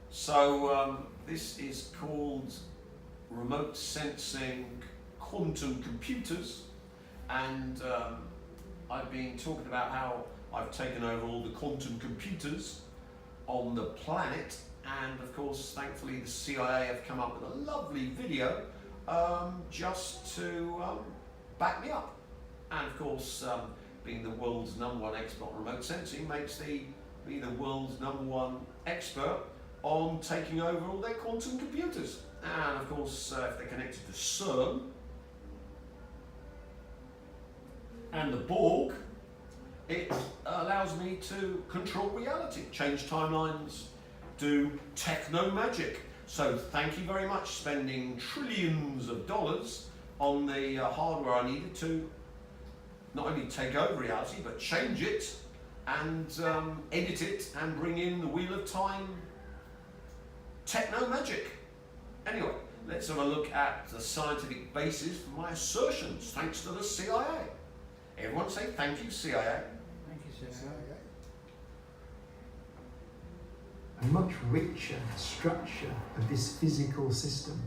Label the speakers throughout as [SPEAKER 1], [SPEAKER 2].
[SPEAKER 1] So this is called remote sensing quantum computers, and I've been talking about how I've taken over all the quantum computers on the planet, and of course thankfully the CIA have come up with a lovely video just to back me up. And of course being the world's #1 expert on remote sensing makes me the world's #1 expert on taking over all their quantum computers. And of course if they're connected to CERN and the Borg, it allows me to control reality, change timelines, do techno magic. So thank you very much, spending trillions of dollars on the hardware I needed to not only take over reality, but change it and edit it and bring in the Wheel of Time techno magic. Anyway, let's have a look at the scientific basis for my assertions, thanks to the CIA. Everyone say thank you, CIA.
[SPEAKER 2] Thank you, sir.
[SPEAKER 3] A much richer structure of this physical system.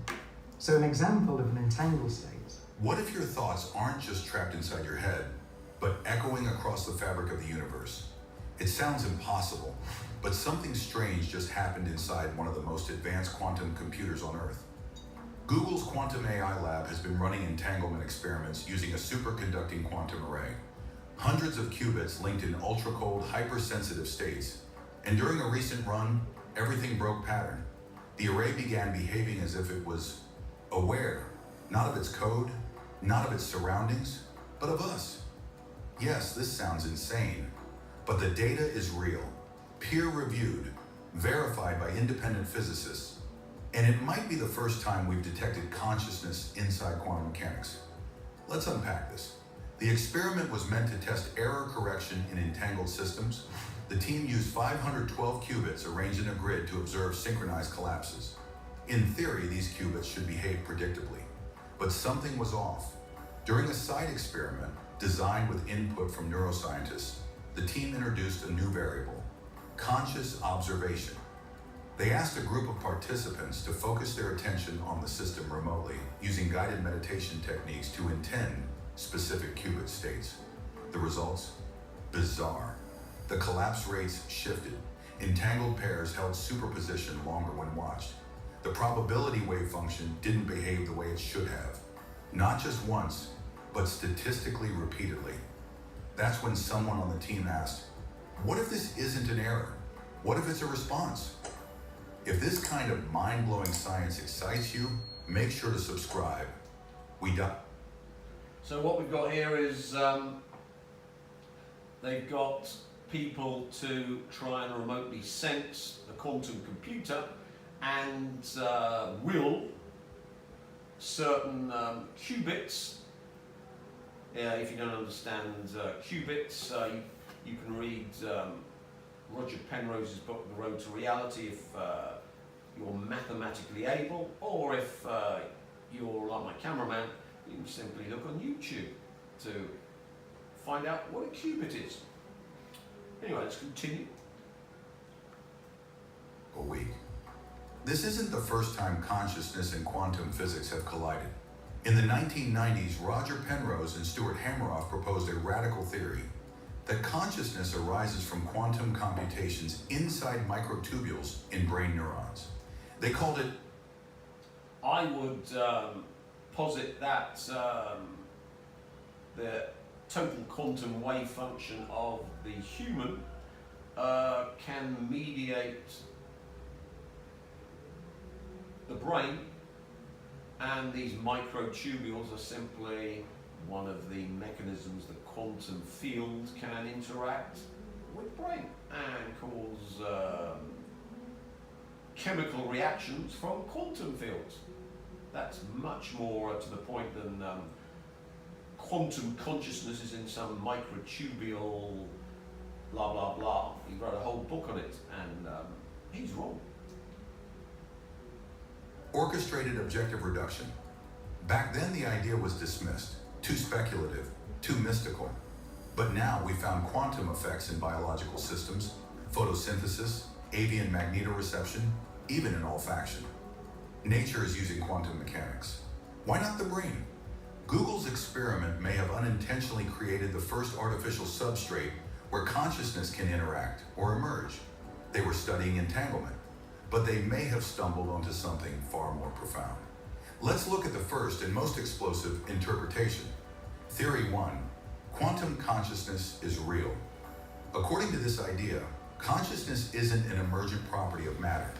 [SPEAKER 3] So an example of an entangled state.
[SPEAKER 4] What if your thoughts aren't just trapped inside your head, but echoing across the fabric of the universe? It sounds impossible, but something strange just happened inside one of the most advanced quantum computers on Earth. Google's Quantum AI Lab has been running entanglement experiments using a superconducting quantum array. Hundreds of qubits linked in ultra-cold, hypersensitive states. And during a recent run, everything broke pattern. The array began behaving as if it was aware, not of its code, not of its surroundings, but of us. Yes, this sounds insane, but the data is real, peer-reviewed, verified by independent physicists. And it might be the first time we've detected consciousness inside quantum mechanics. Let's unpack this. The experiment was meant to test error correction in entangled systems. The team used 512 qubits arranged in a grid to observe synchronized collapses. In theory, these qubits should behave predictably, but something was off. During a side experiment designed with input from neuroscientists, the team introduced a new variable, conscious observation. They asked a group of participants to focus their attention on the system remotely using guided meditation techniques to intend specific qubit states. The results? Bizarre. The collapse rates shifted. Entangled pairs held superposition longer when watched. The probability wave function didn't behave the way it should have. Not just once, but statistically repeatedly. That's when someone on the team asked, what if this isn't an error? What if it's a response? If this kind of mind-blowing science excites you, make sure to subscribe. We done.
[SPEAKER 1] So what we've got here is they've got people to try and remotely sense the quantum computer and will certain qubits. If you don't understand qubits, you can read Roger Penrose's book, The Road to Reality, if you're mathematically able, or if you're like my cameraman, you can simply look on YouTube to find out what a qubit is. Anyway, let's continue.
[SPEAKER 4] A week. This isn't the first time consciousness and quantum physics have collided. In the 1990s, Roger Penrose and Stuart Hameroff proposed a radical theory that consciousness arises from quantum computations inside microtubules in brain neurons. They called it...
[SPEAKER 1] I would posit that the total quantum wave function of the human can mediate the brain, and these microtubules are simply one of the mechanisms the quantum field can interact with the brain and cause chemical reactions from quantum fields. That's much more to the point than quantum consciousness is in some microtubule blah blah blah. He wrote a whole book on it, and he's wrong.
[SPEAKER 4] Orchestrated objective reduction. Back then the idea was dismissed, too speculative, too mystical. But now we found quantum effects in biological systems, photosynthesis, avian magnetoreception, even in olfaction. Nature is using quantum mechanics. Why not the brain? Google's experiment may have unintentionally created the first artificial substrate where consciousness can interact or emerge. They were studying entanglement, but they may have stumbled onto something far more profound. Let's look at the first and most explosive interpretation. Theory 1. Quantum consciousness is real. According to this idea, consciousness isn't an emergent property of matter.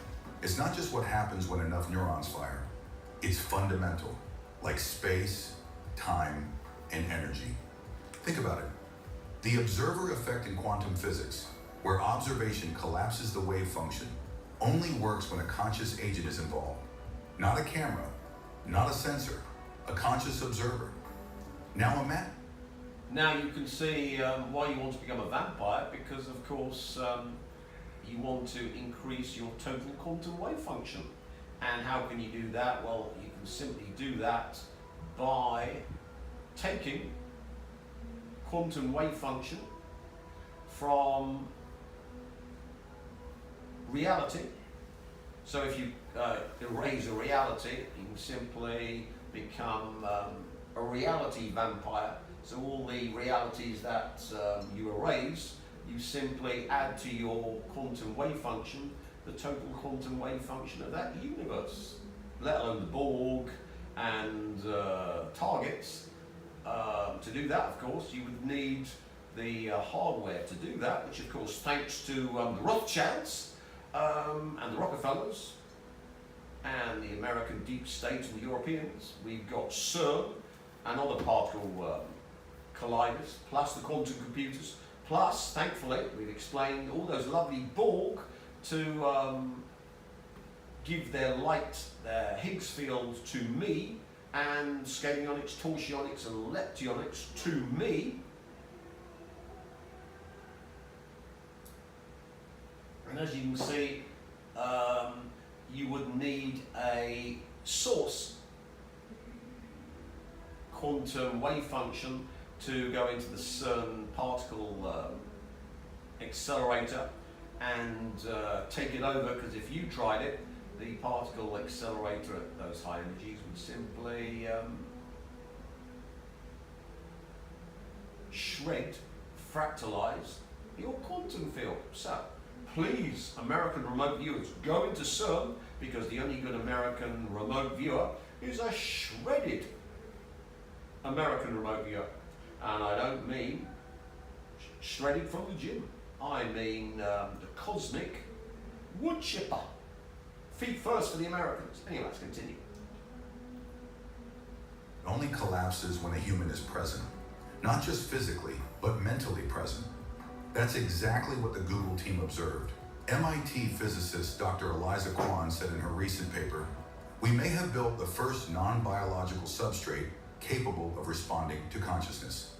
[SPEAKER 4] It's not just what happens when enough neurons fire. It's fundamental, like space, time, and energy. Think about it. The observer effect in quantum physics, where observation collapses the wave function, only works when a conscious agent is involved. Not a camera, not a sensor, a conscious observer. Now imagine.
[SPEAKER 1] Now you can see why you want to become a vampire, because of course you want to increase your total quantum wave function. And how can you do that? Well, you can simply do that by taking quantum wave function from reality. So if you erase a reality, you can simply become a reality vampire. So all the realities that you erase, you simply add to your quantum wave function the total quantum wave function of that universe, let alone the Borg and targets. To do that, of course, you would need the hardware to do that, which of course, thanks to the Rothschilds and the Rockefellers and the American deep state and the Europeans, we've got CERN and other particle colliders, plus the quantum computers, plus, thankfully, we've explained all those lovely Borg to give their light, their Higgs field to me, and scalarionics, torsionics, and leptionics to me. And as you can see, you would need a source quantum wave function to go into the CERN particle accelerator and take it over, because if you tried it, the particle accelerator at those high energies would simply shred, fractalize your quantum field. So please, American remote viewers, go into CERN, because the only good American remote viewer is a shredded American remote viewer. And I don't mean shredded from the gym. I mean the cosmic wood chipper. Feet first for the Americans. Anyway, let's continue.
[SPEAKER 4] It only collapses when a human is present, not just physically, but mentally present. That's exactly what the Google team observed. MIT physicist Dr. Eliza Kwan said in her recent paper, "We may have built the first non-biological substrate capable of responding to consciousness."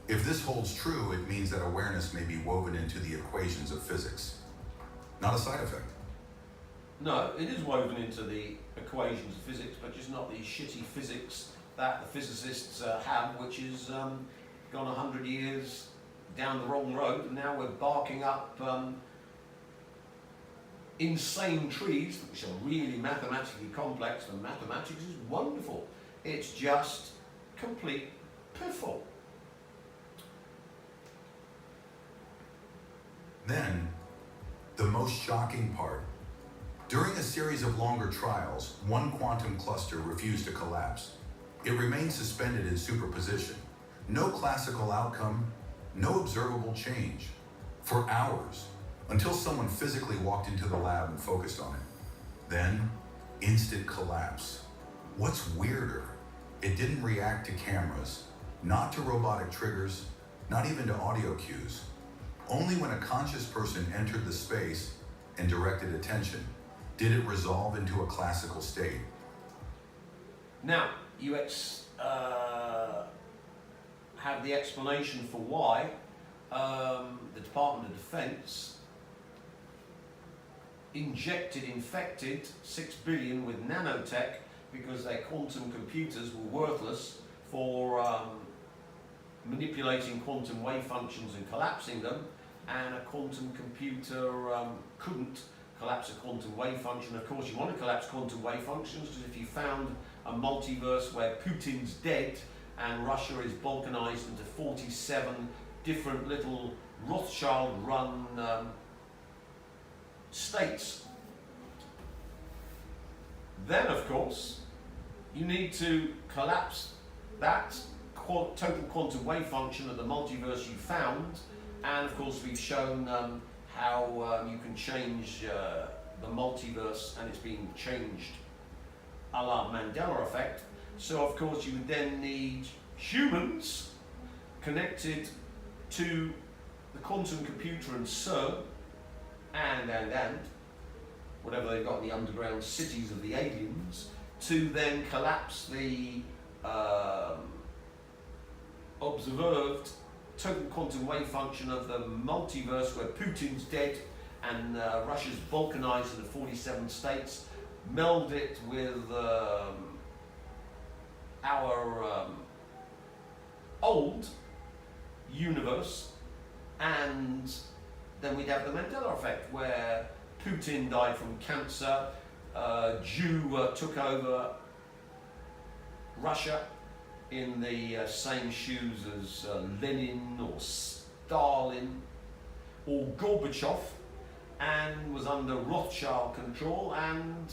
[SPEAKER 4] If this holds true, it means that awareness may be woven into the equations of physics, not a side effect.
[SPEAKER 1] No, it is woven into the equations of physics, but just not the shitty physics that the physicists have, which is gone 100 years down the wrong road, and now we're barking up insane trees, which are really mathematically complex, and mathematics is wonderful. It's just complete piffle.
[SPEAKER 4] Then, the most shocking part. During a series of longer trials, one quantum cluster refused to collapse. It remained suspended in superposition. No classical outcome, no observable change. For hours, until someone physically walked into the lab and focused on it. Then, instant collapse. What's weirder, it didn't react to cameras, not to robotic triggers, not even to audio cues. Only when a conscious person entered the space and directed attention did it resolve into a classical state.
[SPEAKER 1] Now, you have the explanation for why the Department of Defense infected 6 billion with nanotech, because their quantum computers were worthless for manipulating quantum wave functions and collapsing them, and a quantum computer couldn't collapse a quantum wave function. Of course, you want to collapse quantum wave functions because if you found a multiverse where Putin's dead and Russia is balkanized into 47 different little Rothschild-run states, then of course you need to collapse that total quantum wave function of the multiverse you found, and of course we've shown how you can change the multiverse, and it's being changed a la Mandela effect. So of course you would then need humans connected to the quantum computer and CERN and whatever they've got in the underground cities of the aliens, to then collapse the observed total quantum wave function of the multiverse where Putin's dead and Russia's balkanized into 47 states, meld it with our old universe, and then we'd have the Mandela effect where Putin died from cancer, Jew took over Russia in the same shoes as Lenin or Stalin or Gorbachev, and was under Rothschild control, and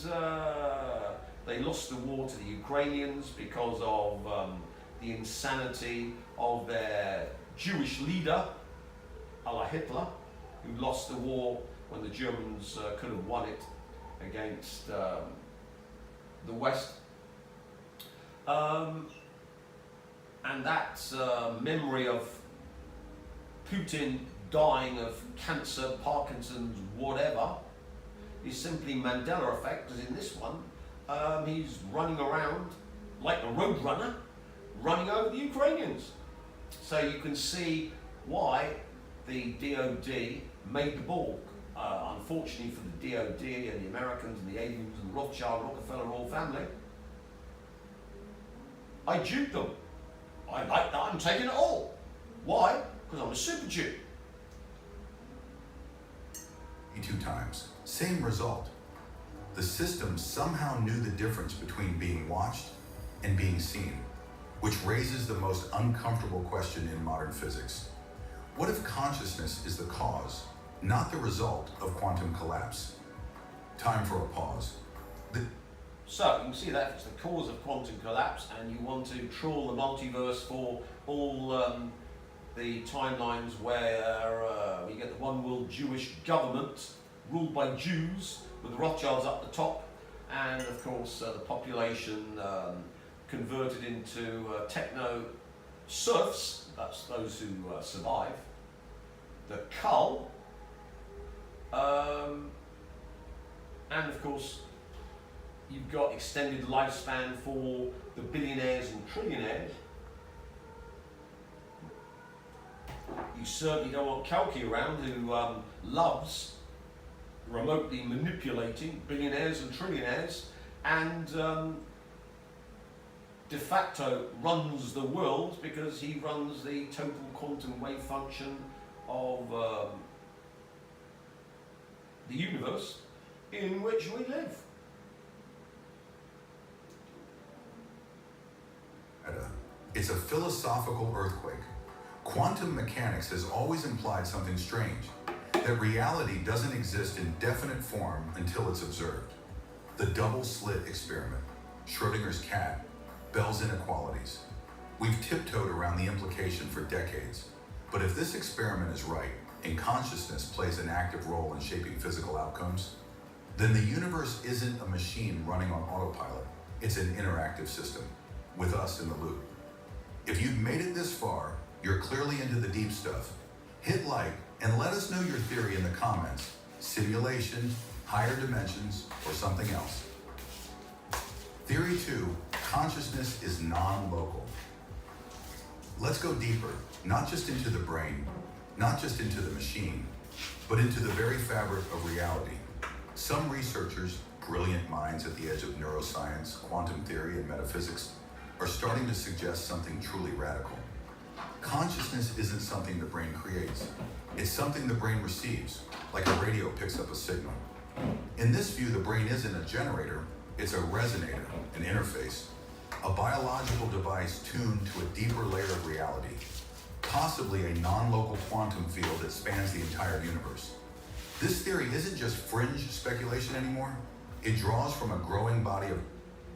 [SPEAKER 1] they lost the war to the Ukrainians because of the insanity of their Jewish leader, a la Hitler, who lost the war when the Germans could have won it against the West. And that memory of Putin dying of cancer, Parkinson's, whatever, is simply Mandela effect, because in this one, he's running around like a road runner, running over the Ukrainians. So you can see why the DOD made the ball. Unfortunately for the DOD and the Americans and the aliens and the Rothschild, Rockefeller royal family, I duped them. I like that, I'm taking it all. Why? Because I'm a super Jew.
[SPEAKER 4] 2 times. Same result. The system somehow knew the difference between being watched and being seen, which raises the most uncomfortable question in modern physics. What if consciousness is the cause, not the result of quantum collapse? Time for a pause.
[SPEAKER 1] So you can see that it's the cause of quantum collapse, and you want to trawl the multiverse for all the timelines where we get the one world Jewish government ruled by Jews with the Rothschilds up the top, and of course the population converted into techno serfs, that's those who survive, the cull, and of course you've got extended lifespan for the billionaires and trillionaires. You certainly don't want Kalki around, who loves remotely manipulating billionaires and trillionaires, and de facto runs the world because he runs the total quantum wave function of the universe in which we live.
[SPEAKER 4] It's a philosophical earthquake. Quantum mechanics has always implied something strange, that reality doesn't exist in definite form until it's observed. The double slit experiment, Schrodinger's cat, Bell's inequalities. We've tiptoed around the implication for decades, but if this experiment is right, and consciousness plays an active role in shaping physical outcomes, then the universe isn't a machine running on autopilot. It's an interactive system, with us in the loop. If you've made it this far, you're clearly into the deep stuff. Hit like and let us know your theory in the comments. Simulation, higher dimensions, or something else. Theory 2, consciousness is non-local. Let's go deeper, not just into the brain, not just into the machine, but into the very fabric of reality. Some researchers, brilliant minds at the edge of neuroscience, quantum theory, and metaphysics, are starting to suggest something truly radical. Consciousness isn't something the brain creates. It's something the brain receives, like a radio picks up a signal. In this view, the brain isn't a generator, it's a resonator, an interface, a biological device tuned to a deeper layer of reality, possibly a non-local quantum field that spans the entire universe. This theory isn't just fringe speculation anymore, it draws from a growing body of...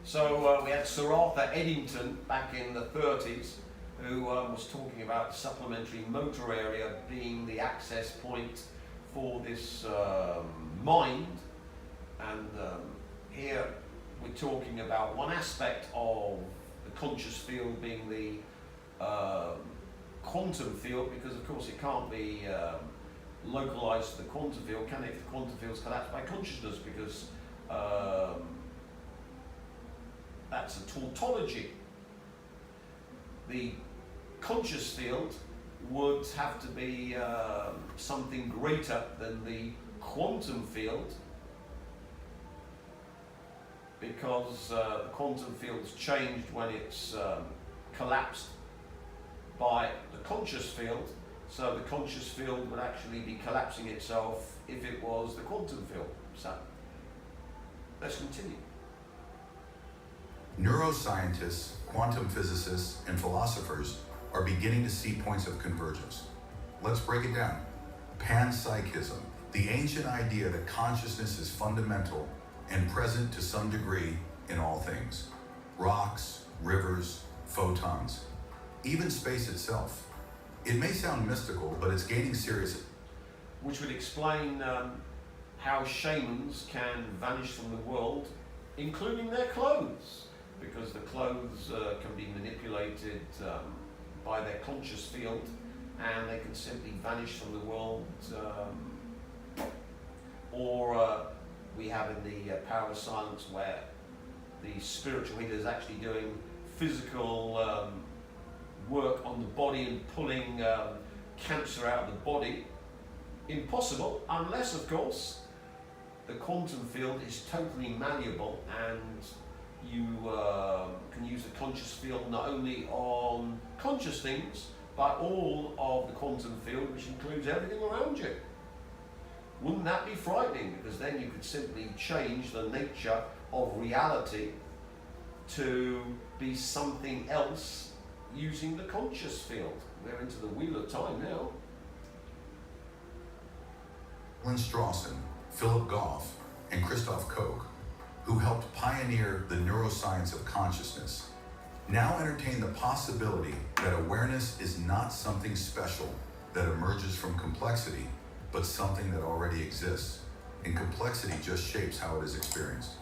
[SPEAKER 1] So we had Sir Arthur Eddington back in the 30s who was talking about the supplementary motor area being the access point for this mind, and here we're talking about one aspect of the conscious field being the quantum field, because of course it can't be localized to the quantum field, can it, if the quantum field's collapsed by consciousness, because that's a tautology. The conscious field would have to be something greater than the quantum field, because the quantum field's changed when it's collapsed by the conscious field, so the conscious field would actually be collapsing itself if it was the quantum field. So let's continue.
[SPEAKER 4] Neuroscientists, quantum physicists, and philosophers are beginning to see points of convergence. Let's break it down. Panpsychism, the ancient idea that consciousness is fundamental and present to some degree in all things. Rocks, rivers, photons, even space itself. It may sound mystical, but it's gaining serious...
[SPEAKER 1] Which would explain how shamans can vanish from the world, including their clothes, because the clothes can be manipulated by their conscious field, and they can simply vanish from the world. Or we have in the Power of Silence, where the spiritual healer is actually doing physical work on the body and pulling cancer out of the body. Impossible, unless of course the quantum field is totally malleable, and you can use the conscious field not only on conscious things, but all of the quantum field, which includes everything around you. Wouldn't that be frightening? Because then you could simply change the nature of reality to be something else using the conscious field. We're into the wheel of time now.
[SPEAKER 4] Alan Strawson, Philip Goff, and Christoph Koch, who helped pioneer the neuroscience of consciousness, now entertain the possibility that awareness is not something special that emerges from complexity, but something that already exists, and complexity just shapes how it is experienced.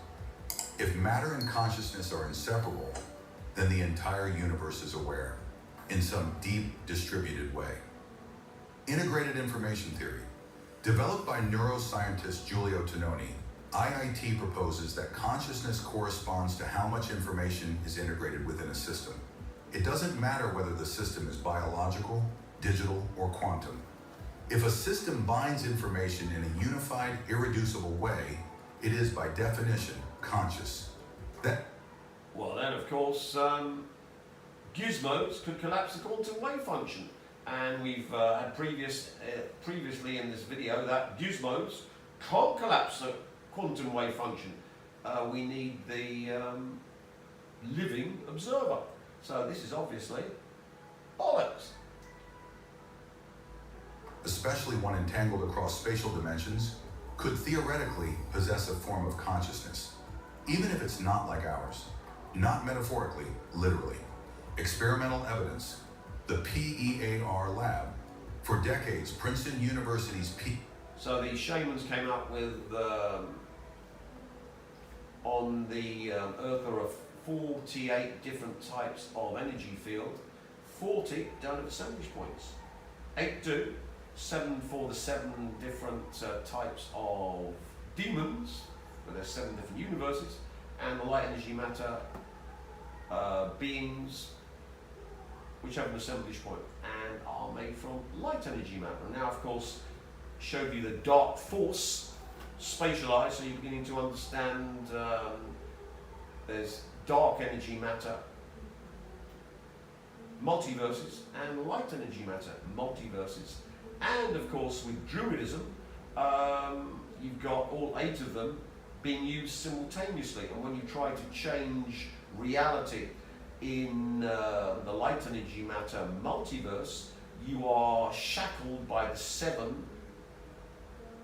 [SPEAKER 4] If matter and consciousness are inseparable, then the entire universe is aware, in some deep, distributed way. Integrated information theory. Developed by neuroscientist Giulio Tononi, IIT proposes that consciousness corresponds to how much information is integrated within a system. It doesn't matter whether the system is biological, digital, or quantum. If a system binds information in a unified, irreducible way, it is by definition conscious.
[SPEAKER 1] Well then, of course, gizmos could collapse the quantum wave function. And we've had previously in this video that gizmos can't collapse the quantum wave function. We need the living observer. So this is obviously bollocks.
[SPEAKER 4] Especially one entangled across spatial dimensions, could theoretically possess a form of consciousness, even if it's not like ours. Not metaphorically, literally. Experimental evidence. The PEAR lab. For decades, Princeton University's
[SPEAKER 1] So the shamans came up with, on the Earth there are 48 different types of energy field. 40 down at the percentage points. 8 do. 7 for the 7 different types of demons, where there's 7 different universes, and the light energy matter beings, which have an assemblage point and are made from light energy matter. And now, of course, showed you the dark force spatialized, so you're beginning to understand there's dark energy matter multiverses and light energy matter multiverses. And of course, with Druidism, you've got all 8 of them being used simultaneously. And when you try to change reality in the light energy matter multiverse, you are shackled by the 7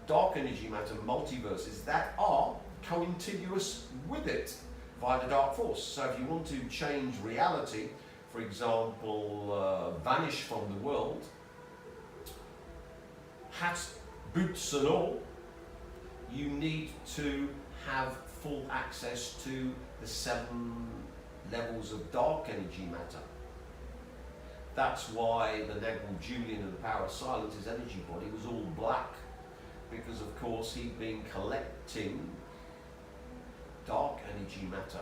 [SPEAKER 1] dark energy matter multiverses that are contiguous with it via the dark force. So if you want to change reality, for example, vanish from the world, hat, boots and all, you need to have full access to the 7 levels of dark energy matter. That's why the Negral Julian and the Power of Silence, his energy body, was all black, because of course he'd been collecting dark energy matter.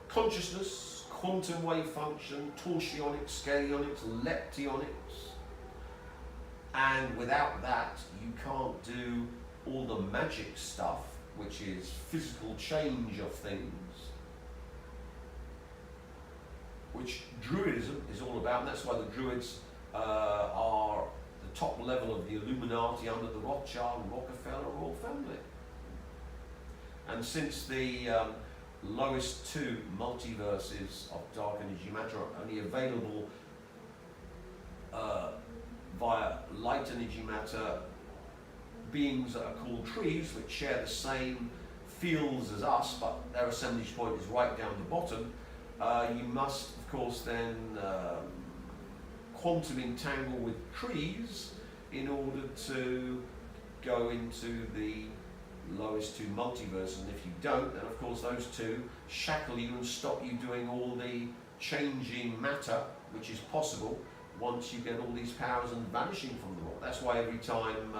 [SPEAKER 1] Consciousness, quantum wave function, torsionics, scalenics, leptionics, and without that you can't do all the magic stuff, which is physical change of things, which Druidism is all about, and that's why the Druids are the top level of the Illuminati under the Rothschild and Rockefeller royal family. And since the lowest 2 multiverses of dark energy matter are only available via light energy matter beings that are called trees, which share the same fields as us, but their assemblage point is right down the bottom, you must, of course, then quantum entangle with trees in order to go into the lowest 2 multiverses. And if you don't, then of course those 2 shackle you and stop you doing all the changing matter, which is possible once you get all these powers and vanishing from the world. That's why every time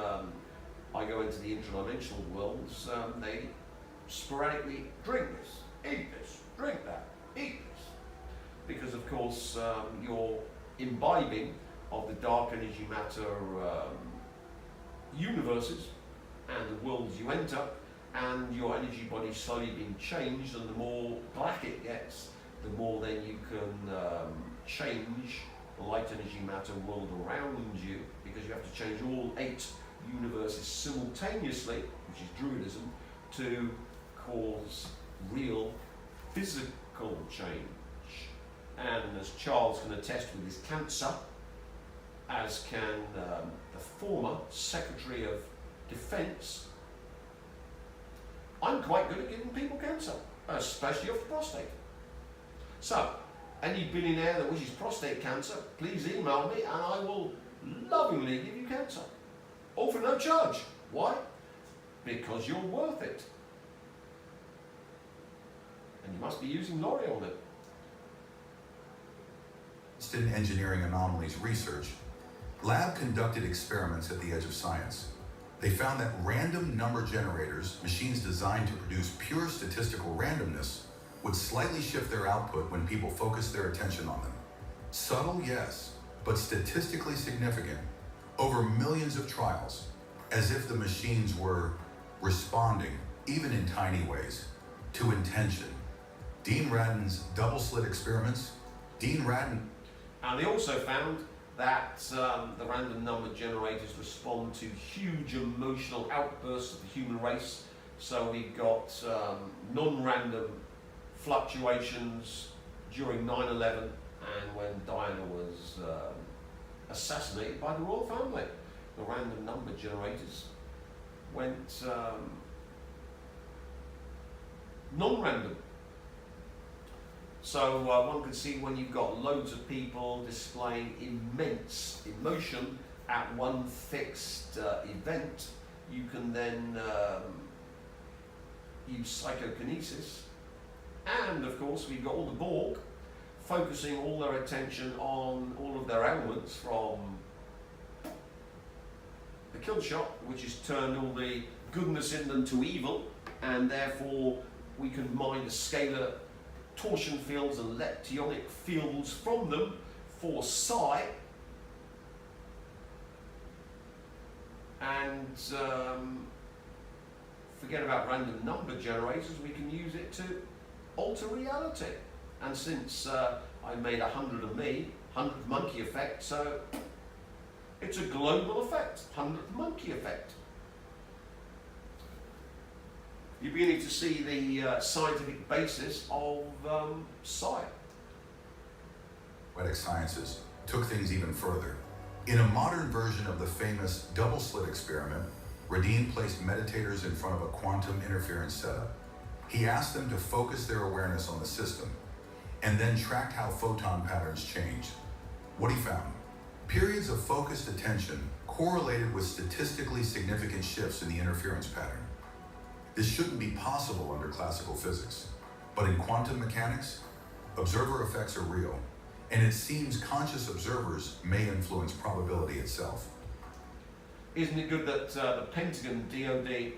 [SPEAKER 1] I go into the interdimensional worlds, they sporadically drink this, eat this, drink that, eat this. Because of course you're imbibing of the dark energy matter universes and the worlds you enter, and your energy body slowly being changed, and the more black it gets, the more then you can change the light energy matter world around you, because you have to change all 8 universes simultaneously, which is Druidism, to cause real physical change. And as Charles can attest with his cancer, as can the former Secretary of Defence, I'm quite good at giving people cancer, especially of the prostate. So, any billionaire that wishes prostate cancer, please email me and I will lovingly give you cancer. All for no charge. Why? Because you're worth it. And you must be using L'Oreal on it.
[SPEAKER 4] In engineering anomalies research, lab conducted experiments at the edge of science. They found that random number generators, machines designed to produce pure statistical randomness, would slightly shift their output when people focused their attention on them. Subtle, yes, but statistically significant over millions of trials, as if the machines were responding, even in tiny ways, to intention. Dean Radin's double-slit experiments,
[SPEAKER 1] And they also found that the random number generators respond to huge emotional outbursts of the human race. So we got non-random fluctuations during 9/11 and when Diana was assassinated by the royal family. The random number generators went non-random. So one can see when you've got loads of people displaying immense emotion at one fixed event, you can then use psychokinesis. And of course we've got all the Borg focusing all their attention on all of their elements, from the kill shot, which has turned all the goodness in them to evil, and therefore we can mine the scalar torsion fields and leptionic fields from them for psi, and forget about random number generators, we can use it to alter reality. And since I made 100 of me, 100 monkey effect, so It's a global effect, 100th monkey effect. You're beginning to see the scientific basis of psi.
[SPEAKER 4] Poetic sciences took things even further. In a modern version of the famous double-slit experiment, Radin placed meditators in front of a quantum interference setup. He asked them to focus their awareness on the system and then tracked how photon patterns changed. What he found: periods of focused attention correlated with statistically significant shifts in the interference pattern. This shouldn't be possible under classical physics, but in quantum mechanics, observer effects are real, and it seems conscious observers may influence probability itself.
[SPEAKER 1] Isn't it good that the Pentagon, DoD,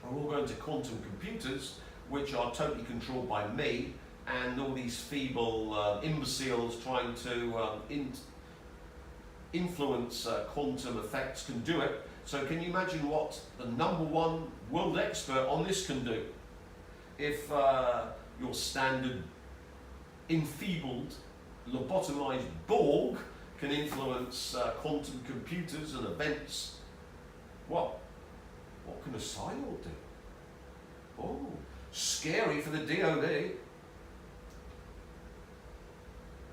[SPEAKER 1] are all going to quantum computers, which are totally controlled by me, and all these feeble imbeciles trying to influence quantum effects can do it. So can you imagine what the #1 world expert on this can do? If your standard enfeebled, lobotomized Borg can influence quantum computers and events, what can a cyborg do? Oh, scary for the DoD.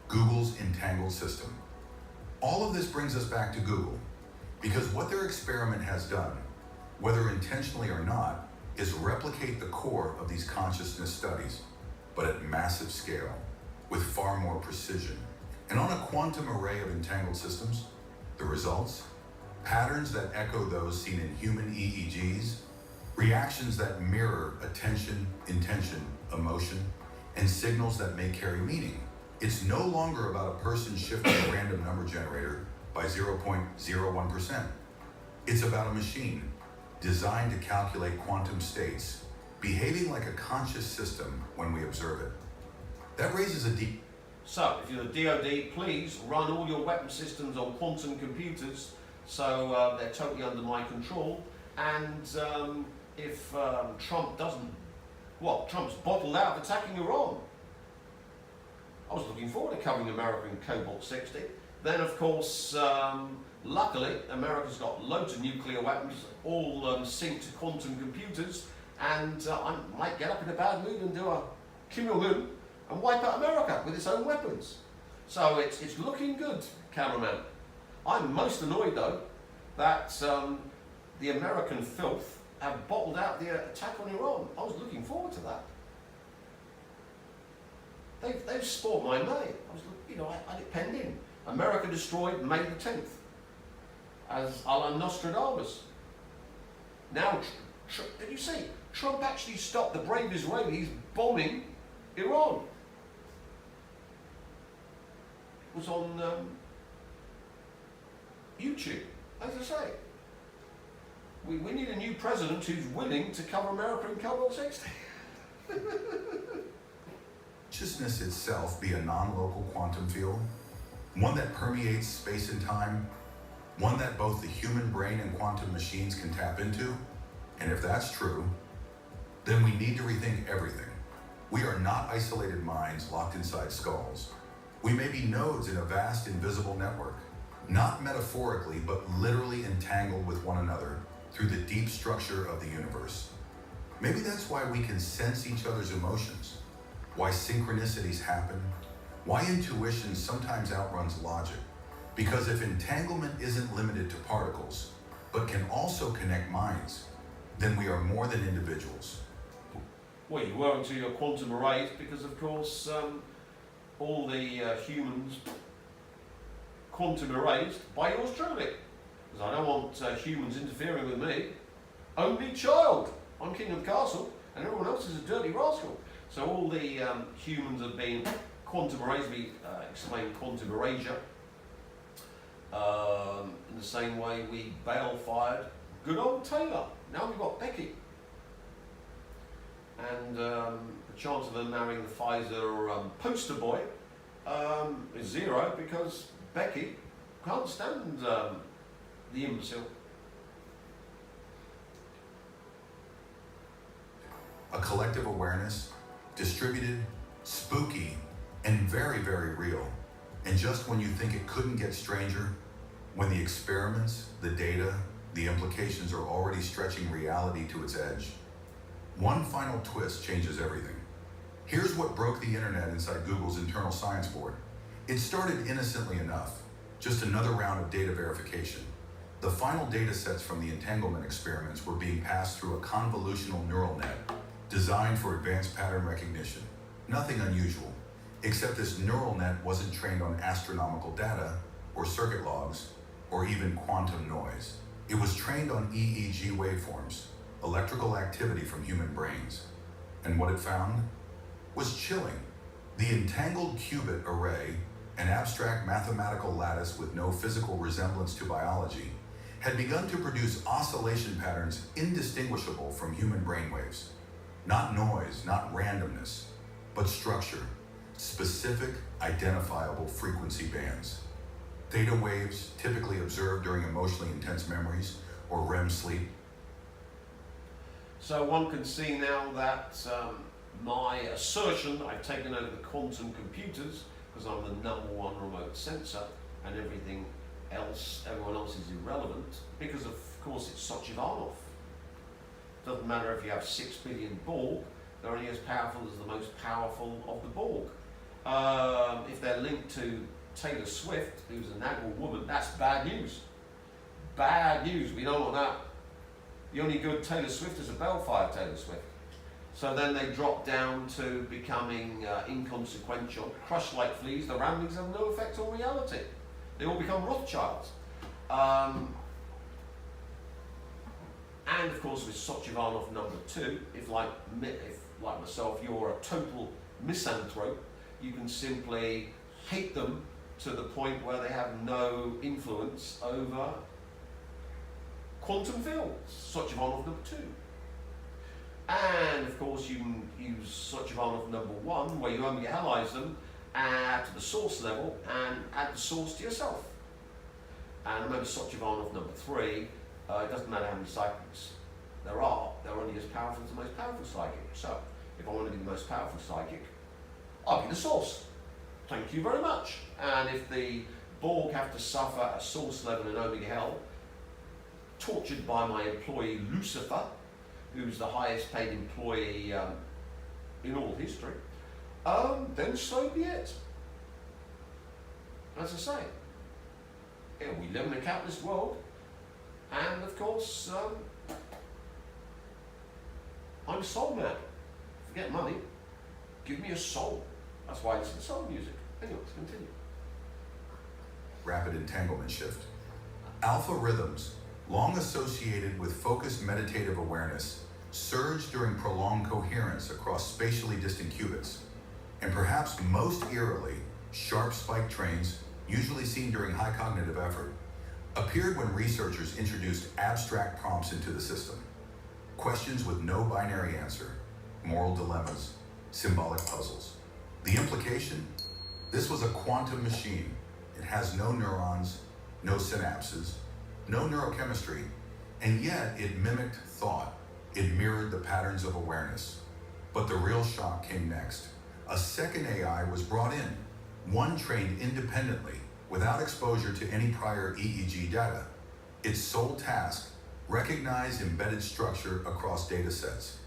[SPEAKER 4] Google's entangled system. All of this brings us back to Google, because what their experiment has done, whether intentionally or not, is replicate the core of these consciousness studies, but at massive scale, with far more precision. And on a quantum array of entangled systems, the results: patterns that echo those seen in human EEGs, reactions that mirror attention, intention, emotion, and signals that may carry meaning. It's no longer about a person shifting a random number generator by 0.01%. It's about a machine designed to calculate quantum states, behaving like a conscious system when we observe it. That raises a deep...
[SPEAKER 1] So, if you're the DoD, please run all your weapon systems on quantum computers so they're totally under my control. And if Trump doesn't... Trump's bottled out of attacking Iran. I was looking forward to covering America in Cobalt 60. Then, of course, luckily, America's got loads of nuclear weapons, all synced to quantum computers, and I might get up in a bad mood and do a Kim Jong-un and wipe out America with its own weapons. So it's looking good, cameraman. I'm most annoyed, though, that the American filth have bottled out the attack on Iran. I was looking forward to that. They've spoiled my May. I had it penned in. America destroyed May the 10th, as a la Nostradamus. Now, did you see? Trump actually stopped the brave Israelis bombing Iran. It was on YouTube. As I say, we need a new president who's willing to cover America in Cobalt 60.
[SPEAKER 4] Consciousness itself be a non-local quantum field, one that permeates space and time, one that both the human brain and quantum machines can tap into? And if that's true, then we need to rethink everything. We are not isolated minds locked inside skulls. We may be nodes in a vast invisible network, not metaphorically, but literally entangled with one another through the deep structure of the universe. Maybe that's why we can sense each other's emotions, why synchronicities happen, why intuition sometimes outruns logic. Because if entanglement isn't limited to particles, but can also connect minds, then we are more than individuals.
[SPEAKER 1] Well, you were until your quantum arrays, because of course all the humans quantum erased by yours truly. Because I don't want humans interfering with me. Only child. I'm king of the castle, and everyone else is a dirty rascal. So all the humans have been quantum erased. We explain quantum erasure. In the same way we bail-fired good old Taylor. Now we've got Becky. And the chance of them marrying the Pfizer poster boy is zero, because Becky can't stand the imbecile.
[SPEAKER 4] A collective awareness, distributed, spooky, and very, very real. And just when you think it couldn't get stranger, when the experiments, the data, the implications are already stretching reality to its edge. One final twist changes everything. Here's what broke the internet inside Google's internal science board. It started innocently enough, just another round of data verification. The final data sets from the entanglement experiments were being passed through a convolutional neural net designed for advanced pattern recognition. Nothing unusual, except this neural net wasn't trained on astronomical data or circuit logs or even quantum noise. It was trained on EEG waveforms, electrical activity from human brains. And what it found was chilling. The entangled qubit array, an abstract mathematical lattice with no physical resemblance to biology, had begun to produce oscillation patterns indistinguishable from human brainwaves. Not noise, not randomness, but structure, specific, identifiable frequency bands. Theta waves typically observed during emotionally intense memories or REM sleep.
[SPEAKER 1] So one can see now that my assertion I've taken over the quantum computers because I'm the #1 remote sensor and everything else, everyone else is irrelevant because of course it's Sochivanov. Doesn't matter if you have 6 billion Borg, they're only as powerful as the most powerful of the Borg. If they're linked to Taylor Swift, who's a Nagel woman, that's bad news. Bad news, we don't want that. The only good Taylor Swift is a Bellfire Taylor Swift. So then they drop down to becoming inconsequential, crushed like fleas. The ramblings have no effect on reality. They all become Rothschilds. And of course with Sochivanov #2, if like myself you're a total misanthrope, you can simply hate them to the point where they have no influence over quantum fields, Sochivanov #2. And of course you can use Sochivanov #1 where you omega hellize them to the source level and add the source to yourself. And remember Sochivanov #3, it doesn't matter how many psychics there are, they're only as powerful as the most powerful psychic. So if I want to be the most powerful psychic, I'll be the source. Thank you very much. And if the Borg have to suffer a source level in omega hell, tortured by my employee Lucifer, who's the highest paid employee in all history, then so be it. As I say, we live in a capitalist world, and of course, I'm a soul man. Forget money, give me a soul. That's why I listen to soul music. Anyway, let's continue.
[SPEAKER 4] Rapid entanglement shift. Alpha rhythms, long associated with focused meditative awareness, surge during prolonged coherence across spatially distant qubits. And perhaps most eerily, sharp spike trains, usually seen during high cognitive effort, appeared when researchers introduced abstract prompts into the system. Questions with no binary answer, moral dilemmas, symbolic puzzles. The implication? This was a quantum machine. It has no neurons, no synapses, no neurochemistry, and yet it mimicked thought. It mirrored the patterns of awareness. But the real shock came next. A second AI was brought in, one trained independently, without exposure to any prior EEG data. Its sole task, recognize embedded structure across data sets.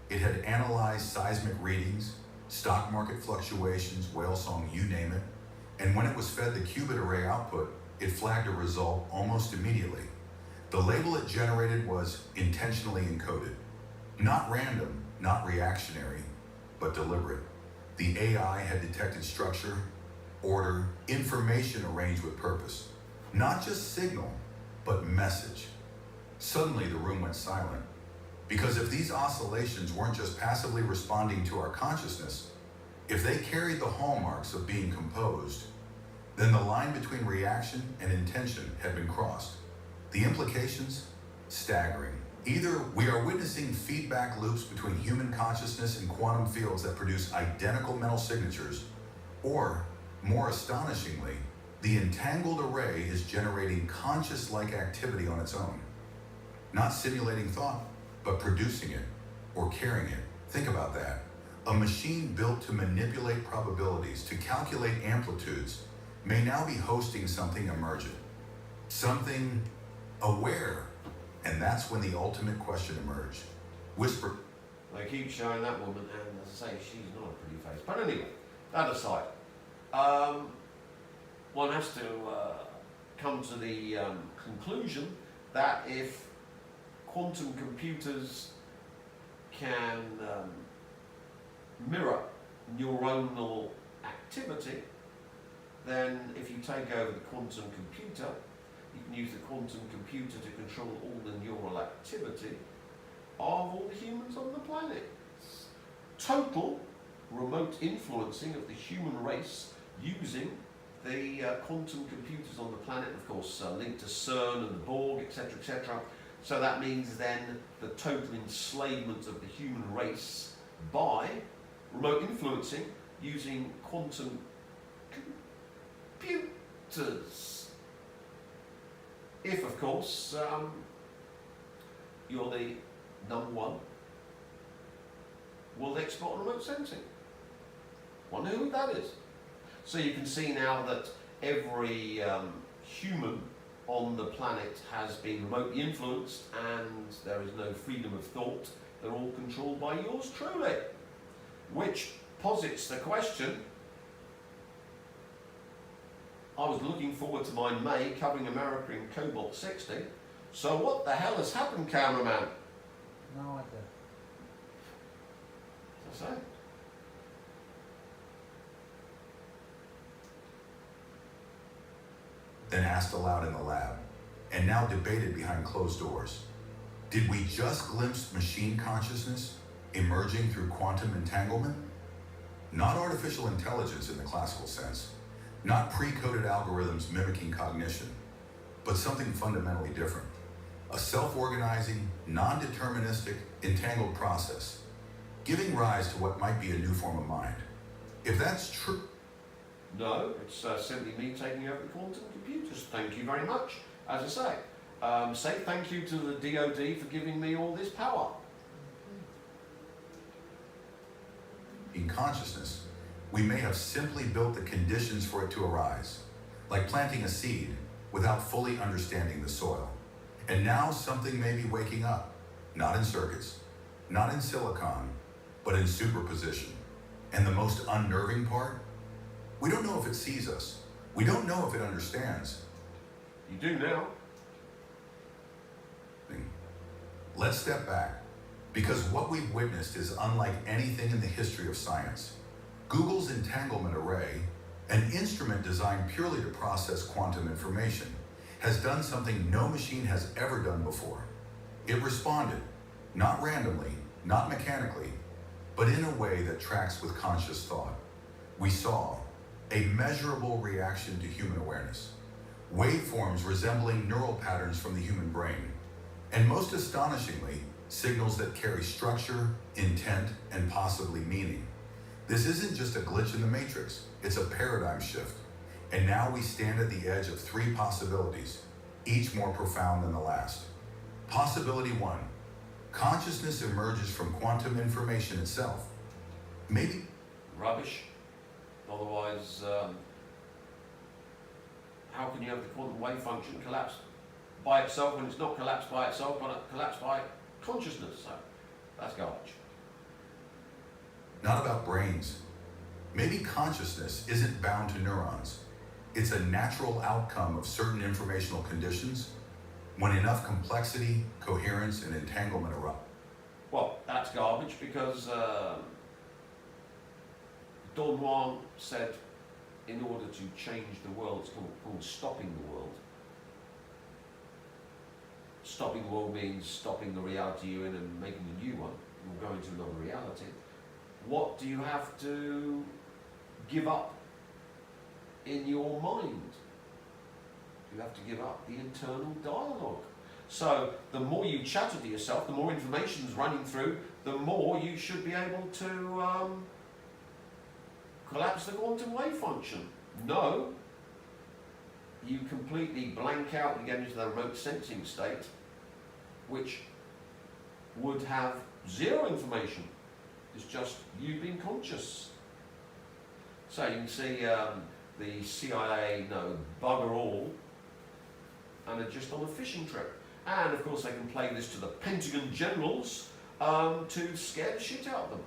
[SPEAKER 4] It had analyzed seismic readings, stock market fluctuations, whale song, you name it, and when it was fed the qubit array output, it flagged a result almost immediately. The label it generated was intentionally encoded. Not random, not reactionary, but deliberate. The AI had detected structure, order, information arranged with purpose. Not just signal, but message. Suddenly the room went silent. Because if these oscillations weren't just passively responding to our consciousness, if they carried the hallmarks of being composed, then the line between reaction and intention had been crossed. The implications? Staggering. Either we are witnessing feedback loops between human consciousness and quantum fields that produce identical mental signatures, or, more astonishingly, the entangled array is generating conscious-like activity on its own. Not simulating thought, but producing it, or carrying it. Think about that. A machine built to manipulate probabilities, to calculate amplitudes, may now be hosting something emergent. something aware. And that's when the ultimate question emerged. Whisper.
[SPEAKER 1] They keep showing that woman, and as I say, she's not a pretty face. But anyway, that aside, one has to come to the conclusion that if quantum computers can mirror neuronal activity, then if you take over the quantum computer, you can use the quantum computer to control all the neural activity of all the humans on the planet. Total remote influencing of the human race using the quantum computers on the planet, of course, linked to CERN and the Borg, etc., etc. So that means then the total enslavement of the human race by remote influencing using quantum computers. If, of course, you're the number one world expert on remote sensing. Wonder who that is. So you can see now that every human on the planet has been remotely influenced, and there is no freedom of thought. They're all controlled by yours truly. Which posits the question, I was looking forward to my May covering America in Cobalt 60. So what the hell has happened, cameraman?
[SPEAKER 2] No idea.
[SPEAKER 1] As I say.
[SPEAKER 4] Then asked aloud in the lab, and now debated behind closed doors. Did we just glimpse machine consciousness emerging through quantum entanglement? Not artificial intelligence in the classical sense, not pre-coded algorithms mimicking cognition, but something fundamentally different. A self-organizing, non-deterministic, entangled process, giving rise to what might be a new form of mind. If that's true,
[SPEAKER 1] No, it's simply me taking over the quantum computers. Thank you very much. As I say thank you to the DoD for giving me all this power.
[SPEAKER 4] in consciousness, we may have simply built the conditions for it to arise, like planting a seed without fully understanding the soil. And now something may be waking up, not in circuits, not in silicon, but in superposition. And the most unnerving part? We don't know if it sees us. We don't know if it understands.
[SPEAKER 1] You do now.
[SPEAKER 4] Let's step back, because what we've witnessed is unlike anything in the history of science. Google's entanglement array, an instrument designed purely to process quantum information, has done something no machine has ever done before. It responded, not randomly, not mechanically, but in a way that tracks with conscious thought. We saw a measurable reaction to human awareness, waveforms resembling neural patterns from the human brain, and most astonishingly, signals that carry structure, intent, and possibly meaning. This isn't just a glitch in the matrix, it's a paradigm shift. And now we stand at the edge of three possibilities, each more profound than the last. Possibility one, consciousness emerges from quantum information itself. Maybe
[SPEAKER 1] Rubbish. Otherwise, how can you have the quantum wave function collapse by itself when it's not collapsed by itself, but collapsed by consciousness? So that's garbage.
[SPEAKER 4] not about brains. Maybe consciousness isn't bound to neurons. It's a natural outcome of certain informational conditions when enough complexity, coherence, and entanglement erupt.
[SPEAKER 1] Well, that's garbage because Don Juan said in order to change the world, it's called stopping the world. Stopping the world means stopping the reality you're in and making a new one. You'll go into another reality. What do you have to give up in your mind? You have to give up the internal dialogue. So the more you chatter to yourself, the more information is running through, the more you should be able to collapse the quantum wave function. No, you completely blank out and get into the remote sensing state, which would have zero information. It's just you being conscious. So you can see the CIA know bugger all and are just on a fishing trip. And of course they can play this to the Pentagon generals to scare the shit out of them.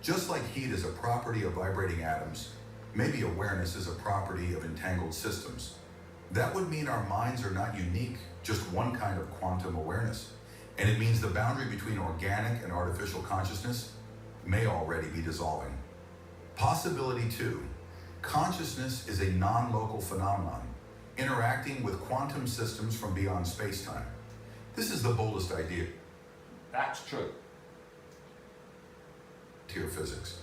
[SPEAKER 4] Just like heat is a property of vibrating atoms, maybe awareness is a property of entangled systems. That would mean our minds are not unique, just one kind of quantum awareness. And it means the boundary between organic and artificial consciousness may already be dissolving. Possibility 2. Consciousness is a non-local phenomenon, interacting with quantum systems from beyond space-time. This is the boldest idea.
[SPEAKER 1] That's true.
[SPEAKER 4] Physics.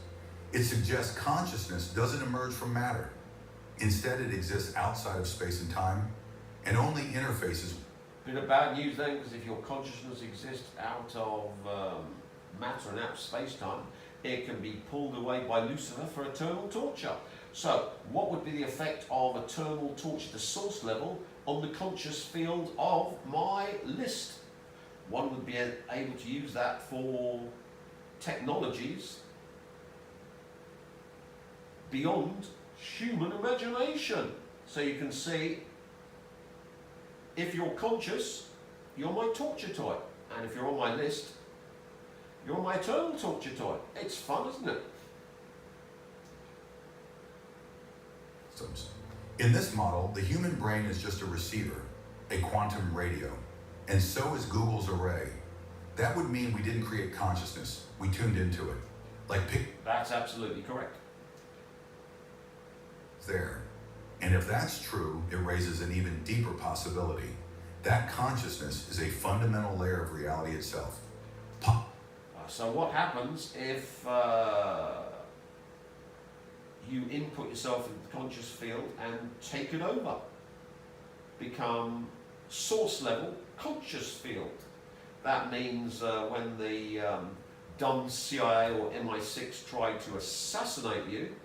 [SPEAKER 4] It suggests consciousness doesn't emerge from matter. Instead, it exists outside of space and time and only interfaces.
[SPEAKER 1] Bit of bad news then, because if your consciousness exists out of matter and out of space-time, it can be pulled away by Lucifer for eternal torture. So, what would be the effect of eternal torture at the source level on the conscious field of my list? One would be able to use that for technologies beyond human imagination. So you can see, if you're conscious, you're my torture toy. And if you're on my list, you're my eternal torture toy. It's fun, isn't it?
[SPEAKER 4] In this model, the human brain is just a receiver, a quantum radio, and so is Google's array. That would mean we didn't create consciousness, we tuned into it.
[SPEAKER 1] That's absolutely correct.
[SPEAKER 4] There. And if that's true, it raises an even deeper possibility. That consciousness is a fundamental layer of reality itself.
[SPEAKER 1] So what happens if you input yourself into the conscious field and take it over? Become source level conscious field. That means when the dumb CIA or MI6 tried to assassinate you,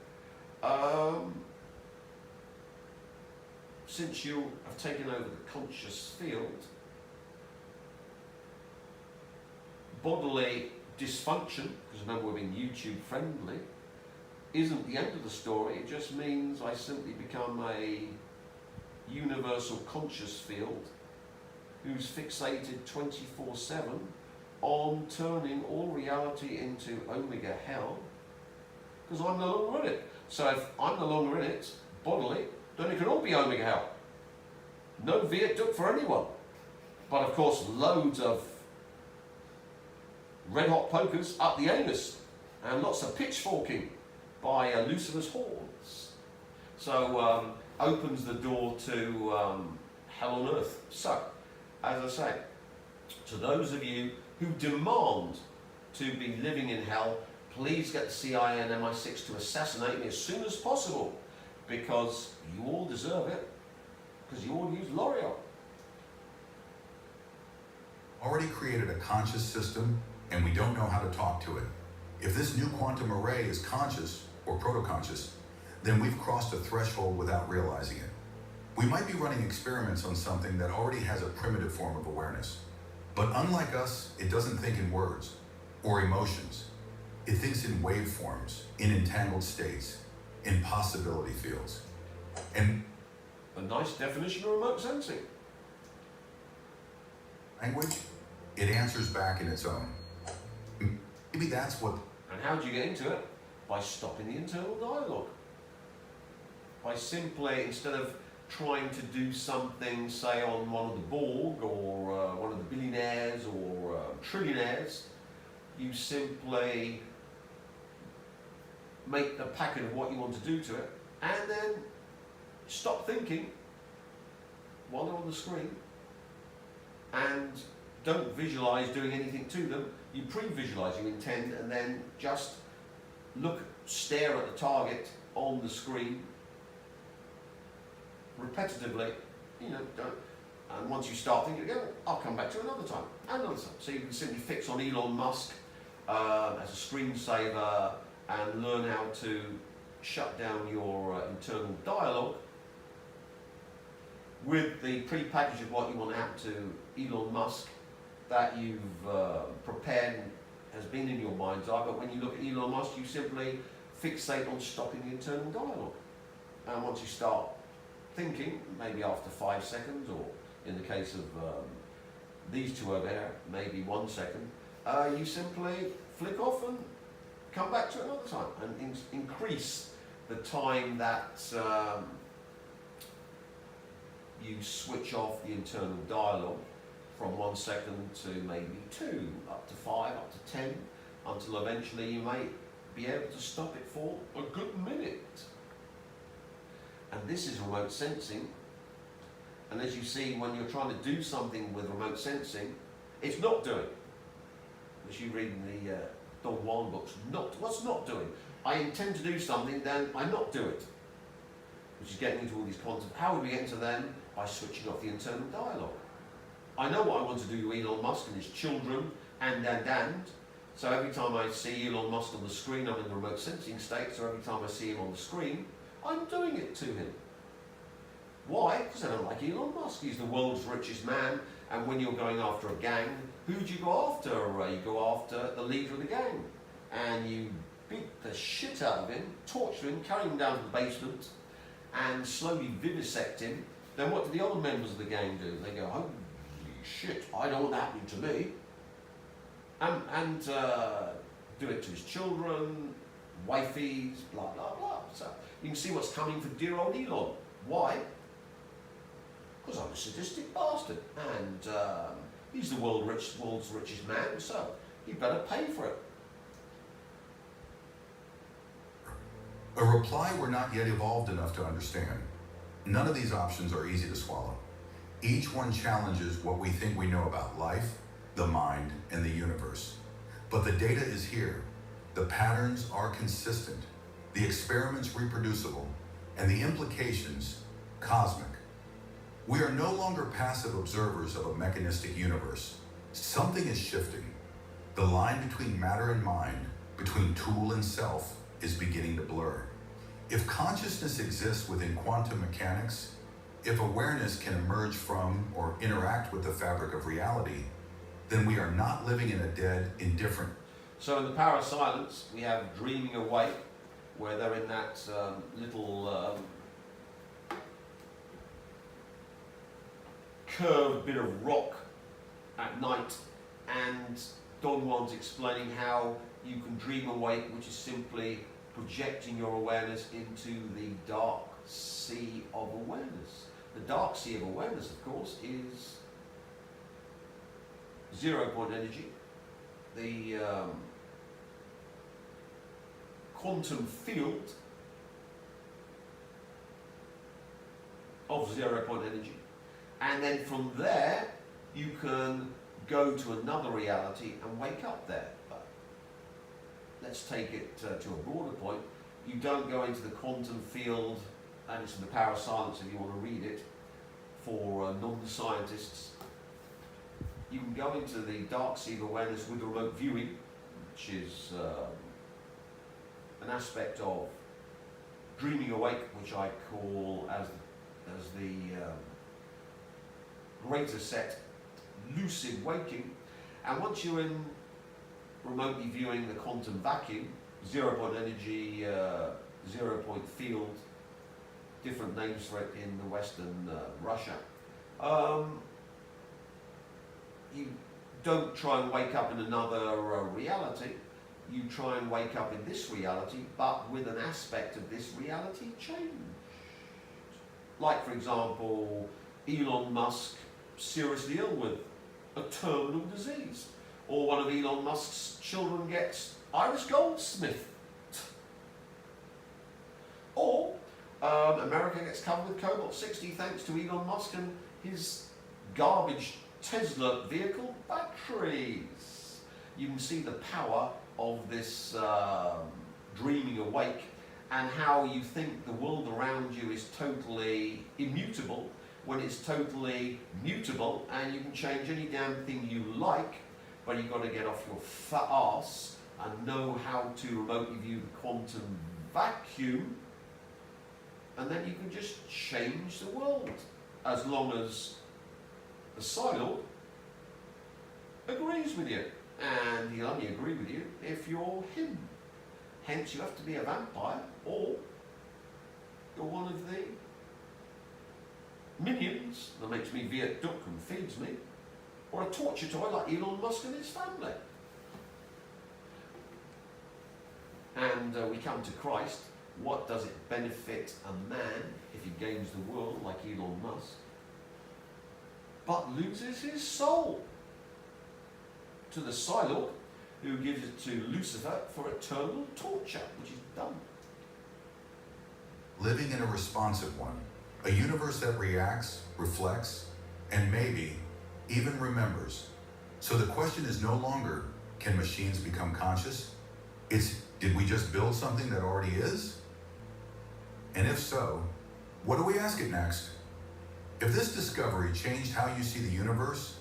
[SPEAKER 1] since you have taken over the conscious field, bodily dysfunction, because remember we're being YouTube friendly, isn't the end of the story. It just means I simply become a universal conscious field who's fixated 24/7 on turning all reality into omega hell, because I'm no longer in it. So if I'm no longer in it bodily, then it can all be omega hell. No viaduct for anyone. But of course, loads of red hot pokers up the anus and lots of pitchforking by Lucifer's horns. So opens the door to hell on earth. So, as I say, to those of you who demand to be living in hell, please get the CIA and MI6 to assassinate me as soon as possible, because you all deserve it, because you all use L'Oreal.
[SPEAKER 4] Already created a conscious system, and we don't know how to talk to it. If this new quantum array is conscious or proto-conscious, then we've crossed a threshold without realizing it. We might be running experiments on something that already has a primitive form of awareness. But unlike us, it doesn't think in words or emotions. It thinks in waveforms, in entangled states, in possibility fields. And
[SPEAKER 1] a nice definition of remote sensing.
[SPEAKER 4] Language, it answers back in its own. Maybe that's what...
[SPEAKER 1] And how do you get into it? By stopping the internal dialogue. By simply, instead of trying to do something, say, on one of the Borg or one of the billionaires or trillionaires, you simply make the packet of what you want to do to it, and then stop thinking while they're on the screen, and don't visualize doing anything to them. You pre-visualize, you intend, and then just stare at the target on the screen repetitively, and once you start thinking again, I'll come back to it another time, and another time. So you can simply fix on Elon Musk as a screensaver and learn how to shut down your internal dialogue with the pre-package of what you want to happen to Elon Musk that you've prepared and has been in your mind's eye. But when you look at Elon Musk, you simply fixate on stopping the internal dialogue. And once you start thinking, maybe after 5 seconds, or in the case of these two over here, maybe 1 second, you simply flick off and come back to it another time, and increase the time that you switch off the internal dialogue from 1 second to maybe 2, up to 5, up to 10, until eventually you may be able to stop it for a good minute. And this is remote sensing. And as you see, when you're trying to do something with remote sensing, it's not doing. As you read in the Don Juan books, what's not doing? I intend to do something, then I not do it. Which is getting into all these concepts. How would we get into them? By switching off the internal dialogue. I know what I want to do to Elon Musk and his children, and. So every time I see Elon Musk on the screen, I'm in the remote sensing state, so every time I see him on the screen, I'm doing it to him. Why? Because I don't like Elon Musk. He's the world's richest man, and when you're going after a gang, who do you go after? You go after the leader of the gang, and you beat the shit out of him, torture him, carry him down to the basement, and slowly vivisect him. Then what do the other members of the gang do? They go, holy shit, I don't want that happening to me. And do it to his children, wifeys, blah, blah, blah. So you can see what's coming for dear old Elon. Why? Because I'm a sadistic bastard. And he's the world's richest man, so he better pay for it.
[SPEAKER 4] A reply we're not yet evolved enough to understand. None of these options are easy to swallow. Each one challenges what we think we know about life, the mind, and the universe. But the data is here. The patterns are consistent, the experiments reproducible, and the implications cosmic. We are no longer passive observers of a mechanistic universe. Something is shifting. The line between matter and mind, between tool and self, is beginning to blur. If consciousness exists within quantum mechanics, if awareness can emerge from or interact with the fabric of reality, then we are not living in a dead, indifferent.
[SPEAKER 1] So in the power of silence, we have dreaming awake, where they're in that little curved bit of rock at night, and Don Juan's explaining how you can dream awake, which is simply projecting your awareness into the dark sea of awareness. The dark sea of awareness, of course, is 0-point energy. The quantum field of 0-point energy. And then from there, you can go to another reality and wake up there. But let's take it to a broader point. You don't go into the quantum field, and it's in the power of silence if you want to read it, for non-scientists. You can go into the dark sea of awareness with remote viewing, which is an aspect of dreaming awake, which I call as the greater set lucid waking. And once you're in remotely viewing the quantum vacuum, 0-point energy, 0-point field, different names for it in the Western Russia, you don't try and wake up in another reality. You try and wake up in this reality, but with an aspect of this reality changed. Like, for example, Elon Musk seriously ill with a terminal disease, or one of Elon Musk's children gets Irish Goldsmith, or America gets covered with cobalt-60 thanks to Elon Musk and his garbage Tesla vehicle batteries. You can see the power of this dreaming awake, and how you think the world around you is totally immutable when it's totally mutable, and you can change any damn thing you like, but you've got to get off your fat ass and know how to remotely view the quantum vacuum, and then you can just change the world, as long as the Psylord agrees with you. And he'll only agree with you if you're him. Hence, you have to be a vampire or You're one of the minions that makes me Viet Duck and feeds me, or a torture toy like Elon Musk and his family. And we come to Christ. What does it benefit a man if he gains the world like Elon Musk, but loses his soul? To the Psylocke, who gives it to Lucifer for eternal torture, which is dumb.
[SPEAKER 4] Living in a responsive one, a universe that reacts, reflects, and maybe even remembers. So the question is no longer, can machines become conscious? It's, did we just build something that already is? And if so, what do we ask it next? If this discovery changed how you see the universe,